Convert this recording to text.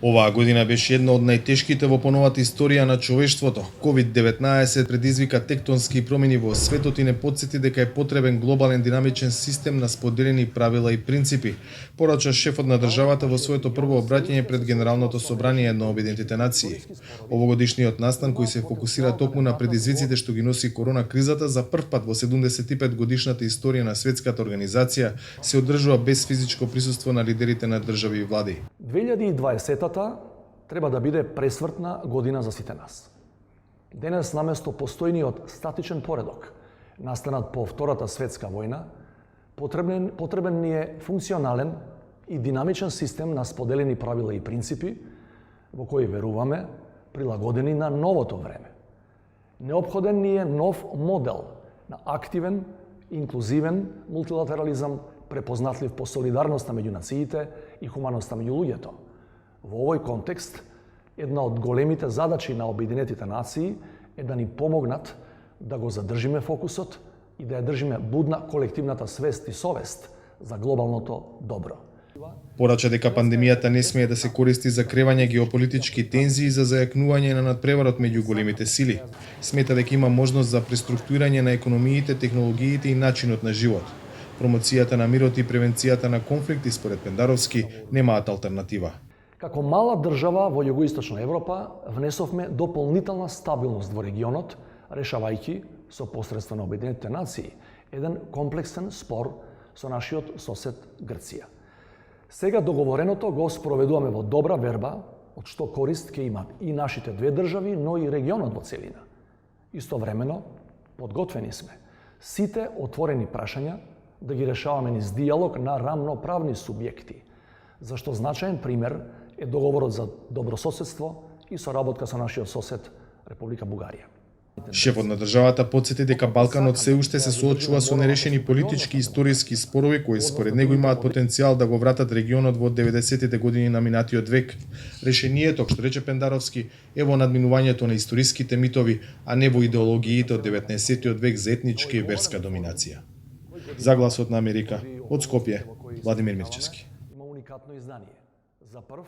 Оваа година беше една од најтешките во поновата историја на човештвото. COVID-19 предизвика тектонски промени во светот и не потсети дека е потребен глобален динамичен систем на споделени правила и принципи, порача шефот на државата во своето прво обраќање пред Генералното собрание на Обединетите нации. Овогодишниот настан кој се фокусира токму на предизвиците што ги носи корона кризата за прв пат во 75 годишната историја на светската организација се одржува без физичко присуство на лидерите на држави и влади. 2020 треба да биде пресвртна година за сите нас. Денес наместо постојниот статичен поредок, настанат по Втората светска војна, потребен ни е функционален и динамичен систем на споделени правила и принципи во кои веруваме, прилагодени на новото време. Неопходен ни е нов модел на активен, инклузивен мултилатерализам, препознатлив по солидарноста меѓу нациите и хуманоста меѓу луѓето. Во овој контекст, една од големите задачи на Обединетите нации е да ни помогнат да го задржиме фокусот и да ја држиме будна колективната свест и совест за глобалното добро. Порача дека пандемијата не смее да се користи за кревање геополитички тензии за зајакнување на надпреварот меѓу големите сили. Смета дека има можност за преструктурирање на економиите, технологиите и начинот на живот. Промоцијата на мирот и превенцијата на конфликти, според Пендаровски, немаат алтернатива. Како мала држава во југоисточна Европа, внесовме дополнителна стабилност во регионот, решавајќи со посредство на Обединетите нации еден комплексен спор со нашиот сосед Грција. Сега договореното го спроведуваме во добра верба, од што корист ќе имат и нашите две држави, но и регионот во целина. Истовремено, подготвени сме сите отворени прашања да ги решаваме низ диалог на рамноправни субјекти, зашто значаен пример е договорот за добрососедство и соработка со нашиот сосед Република Бугарија. Шефот на државата потсети дека Балканот се уште се соочува со нерешени политички и историски спорови кои според него имаат потенцијал да го вратат регионот во 90-тите години на минатиот век. Решението, што рече Пендаровски, е во надминувањето на историските митови, а не во идеологиите од 19-тиот век за етничка и верска доминација. За Гласот на Америка, од Скопје, Владимир Мирчевски. Има уникатно издание. За прв